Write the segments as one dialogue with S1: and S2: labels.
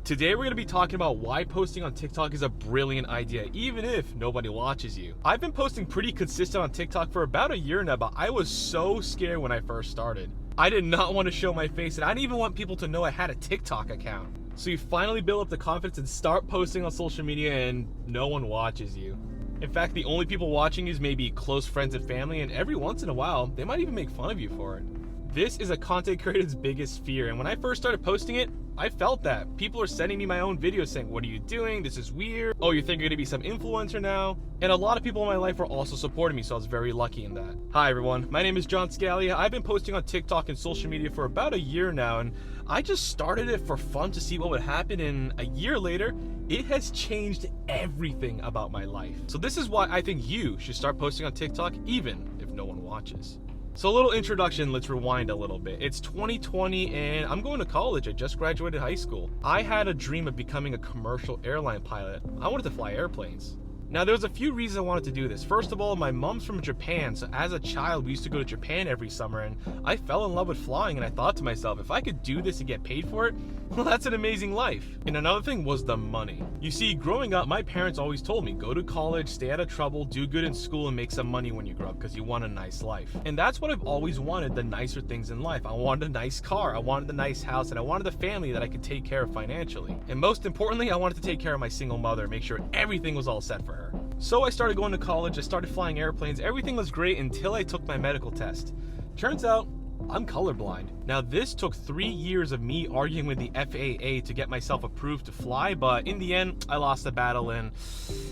S1: Today we're going to be talking about why posting on TikTok is a brilliant idea, even if nobody watches you. I've been posting pretty consistent on TikTok for about a year now, but I was so scared when I first started. I did not want to show my face, and I didn't even want people to know I had a TikTok account. So you finally build up the confidence and start posting on social media, and no one watches you. In fact, the only people watching you is maybe close friends and family, and every once in a while, they might even make fun of you for it. This is a content creator's biggest fear, and when I first started posting it, I felt that. People are sending me my own videos saying, what are you doing? This is weird. Oh, you think you're gonna be some influencer now? And a lot of people in my life were also supporting me, so I was very lucky in that. Hi everyone, my name is John Scalia. I've been posting on TikTok and social media for about a year now, and I just started it for fun to see what would happen, and a year later, it has changed everything about my life. So this is why I think you should start posting on TikTok even if no one watches. So a little introduction, let's rewind a little bit. It's 2020 and I'm going to college. I just graduated high school. I had a dream of becoming a commercial airline pilot. I wanted to fly airplanes. Now there was a few reasons I wanted to do this. First of all, my mom's from Japan, so as a child we used to go to Japan every summer, and I fell in love with flying, and I thought to myself, if I could do this and get paid for it, well, that's an amazing life. And another thing was the money. You see, growing up, my parents always told me, go to college, stay out of trouble, do good in school, and make some money when you grow up because you want a nice life. And that's what I've always wanted, the nicer things in life. I wanted a nice car, I wanted a nice house, and I wanted a family that I could take care of financially. And most importantly, I wanted to take care of my single mother, make sure everything was all set for her. So I started going to college, I started flying airplanes, everything was great until I took my medical test. Turns out, I'm colorblind. Now this took 3 years of me arguing with the FAA to get myself approved to fly, but in the end, I lost the battle and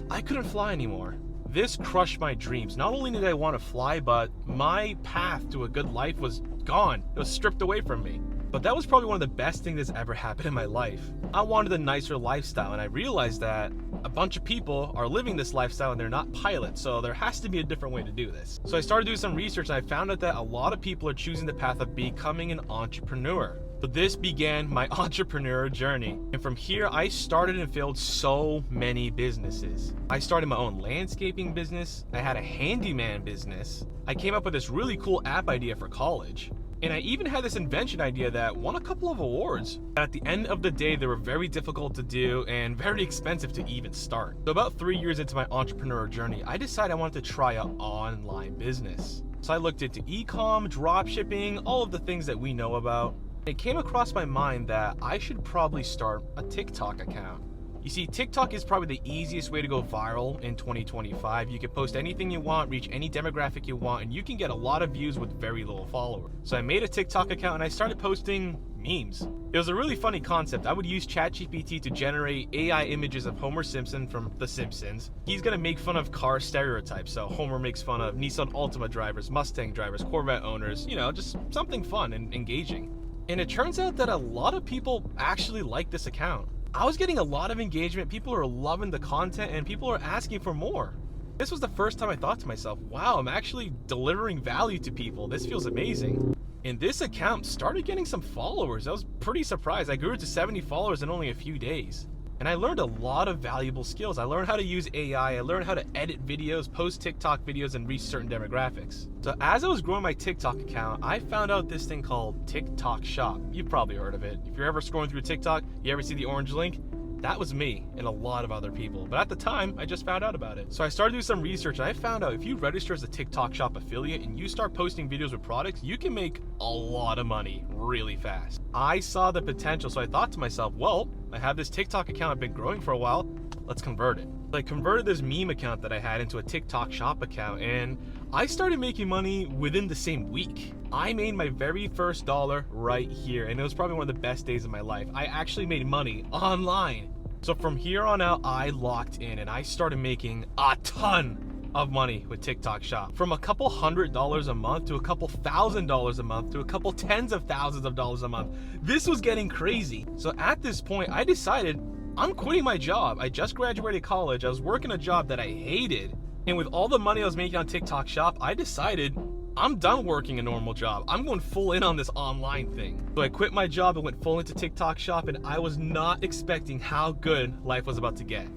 S1: I couldn't fly anymore. This crushed my dreams. Not only did I want to fly, but my path to a good life was gone. It was stripped away from me. But that was probably one of the best things that's ever happened in my life. I wanted a nicer lifestyle, and I realized that a bunch of people are living this lifestyle and they're not pilots, so there has to be a different way to do this. So I started doing some research and I found out that a lot of people are choosing the path of becoming an entrepreneur. So this began my entrepreneur journey. And from here, I started and failed so many businesses. I started my own landscaping business. I had a handyman business. I came up with this really cool app idea for college. And I even had this invention idea that won a couple of awards. At the end of the day, they were very difficult to do and very expensive to even start. So about 3 years into my entrepreneur journey, I decided I wanted to try an online business. So I looked into e-com, drop shipping, all of the things that we know about. It came across my mind that I should probably start a TikTok account. You see, TikTok is probably the easiest way to go viral in 2025. You can post anything you want, reach any demographic you want, and you can get a lot of views with very little followers. So I made a TikTok account and I started posting memes. It was a really funny concept. I would use ChatGPT to generate AI images of Homer Simpson from The Simpsons. He's gonna make fun of car stereotypes. So Homer makes fun of Nissan Altima drivers, Mustang drivers, Corvette owners, you know, just something fun and engaging. And it turns out that a lot of people actually like this account. I was getting a lot of engagement, people are loving the content, and people are asking for more. This was the first time I thought to myself, wow, I'm actually delivering value to people. This feels amazing. And this account started getting some followers. I was pretty surprised. I grew to 70 followers in only a few days. And I learned a lot of valuable skills. I learned how to use AI, I learned how to edit videos, post TikTok videos, and reach certain demographics. So as I was growing my TikTok account, I found out this thing called TikTok Shop. You've probably heard of it. If you're ever scrolling through TikTok, you ever see the orange link? That was me and a lot of other people. But at the time, I just found out about it. So I started doing some research and I found out if you register as a TikTok Shop affiliate and you start posting videos with products, you can make a lot of money really fast. I saw the potential, so I thought to myself, well, I have this TikTok account I've been growing for a while, let's convert it. I converted this meme account that I had into a TikTok Shop account, and I started making money within the same week. I made my very first dollar right here, and it was probably one of the best days of my life. I actually made money online. So from here on out, I locked in and I started making a ton of money with TikTok Shop. From a couple $100 a month to a couple $1,000 a month to a couple tens of thousands of dollars a month. This was getting crazy. So at this point, I decided I'm quitting my job. I just graduated college. I was working a job that I hated. And with all the money I was making on TikTok Shop, I decided I'm done working a normal job. I'm going full in on this online thing. So I quit my job and went full into TikTok Shop, and I was not expecting how good life was about to get.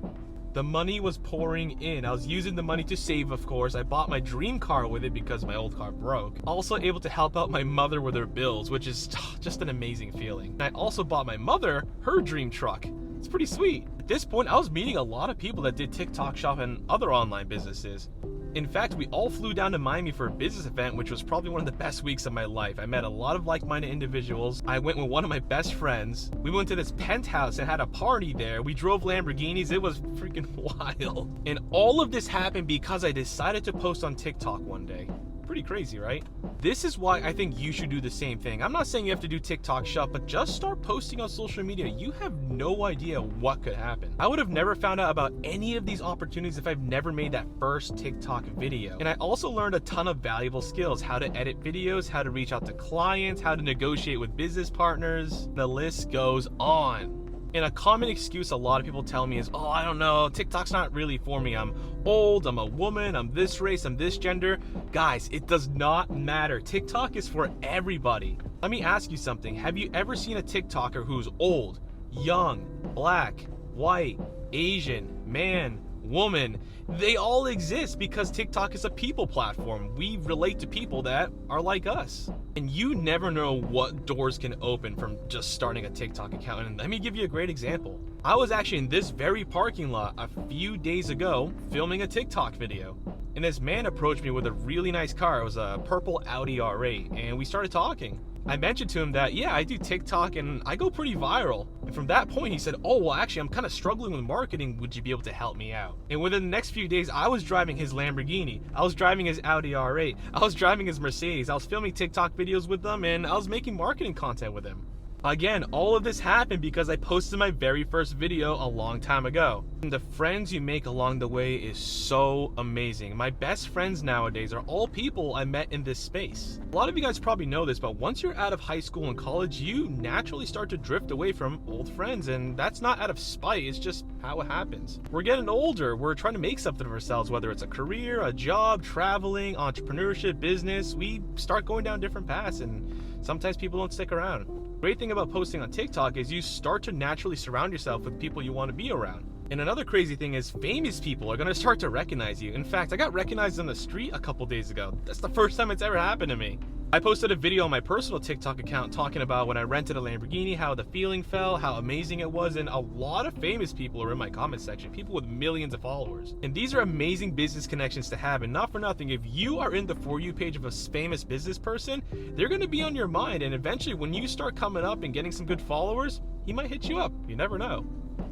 S1: The money was pouring in. I was using the money to save, of course. I bought my dream car with it because my old car broke. Also able to help out my mother with her bills, which is just an amazing feeling. And I also bought my mother her dream truck. It's pretty sweet. At this point, I was meeting a lot of people that did TikTok Shop and other online businesses. In fact, we all flew down to Miami for a business event, which was probably one of the best weeks of my life. I met a lot of like-minded individuals. I went with one of my best friends. We went to this penthouse and had a party there. We drove Lamborghinis. It was freaking wild. And all of this happened because I decided to post on TikTok one day. Pretty crazy, right? This is why I think you should do the same thing. I'm not saying you have to do TikTok Shop, but just start posting on social media. You have no idea what could happen. I would have never found out about any of these opportunities if I've never made that first TikTok video. And I also learned a ton of valuable skills: how to edit videos, how to reach out to clients, how to negotiate with business partners. The list goes on. And a common excuse a lot of people tell me is, oh, I don't know, TikTok's not really for me. I'm old, I'm a woman, I'm this race, I'm this gender. Guys, it does not matter. TikTok is for everybody. Let me ask you something. Have you ever seen a TikToker who's old, young, black, white, Asian, man, woman? They all exist because TikTok is a people platform. We relate to people that are like us. And you never know what doors can open from just starting a TikTok account. And let me give you a great example. I was actually in this very parking lot a few days ago filming a TikTok video. And this man approached me with a really nice car. It was a purple Audi R8, and we started talking. I mentioned to him that, yeah, I do TikTok and I go pretty viral. And from that point, he said, oh, well, actually, I'm kind of struggling with marketing. Would you be able to help me out? And within the next few days, I was driving his Lamborghini. I was driving his Audi R8. I was driving his Mercedes. I was filming TikTok videos with them, and I was making marketing content with him. Again, all of this happened because I posted my very first video a long time ago. And the friends you make along the way is so amazing. My best friends nowadays are all people I met in this space. A lot of you guys probably know this, but once you're out of high school and college, you naturally start to drift away from old friends, and that's not out of spite, it's just how it happens. We're getting older, we're trying to make something of ourselves, whether it's a career, a job, traveling, entrepreneurship, business. We start going down different paths, and sometimes people don't stick around. Great thing about posting on TikTok is you start to naturally surround yourself with people you want to be around. And another crazy thing is famous people are going to start to recognize you. In fact, I got recognized on the street a couple days ago. That's the first time it's ever happened to me. I posted a video on my personal TikTok account talking about when I rented a Lamborghini, how the feeling felt, how amazing it was, and a lot of famous people are in my comment section, people with millions of followers. And these are amazing business connections to have, and not for nothing, if you are in the For You page of a famous business person, they're going to be on your mind, and eventually when you start coming up and getting some good followers, he might hit you up. You never know.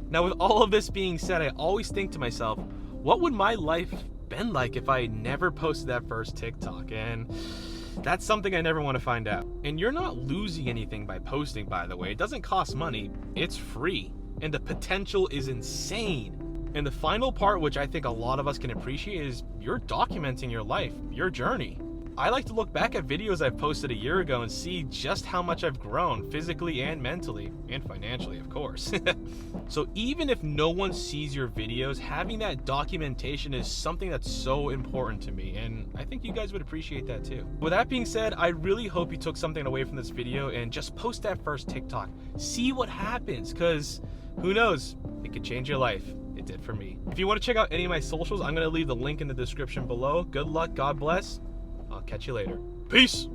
S1: Now, with all of this being said, I always think to myself, what would my life been like if I never posted that first TikTok? And that's something I never want to find out. And you're not losing anything by posting, by the way. It doesn't cost money. It's free. And the potential is insane. And the final part, which I think a lot of us can appreciate, is you're documenting your life, your journey. I like to look back at videos I've posted a year ago and see just how much I've grown physically and mentally, and financially, of course. So even if no one sees your videos, having that documentation is something that's so important to me, and I think you guys would appreciate that too. With that being said, I really hope you took something away from this video and just post that first TikTok. See what happens, because who knows, it could change your life. It did for me. If you want to check out any of my socials, I'm going to leave the link in the description below. Good luck, God bless. I'll catch you later. Peace!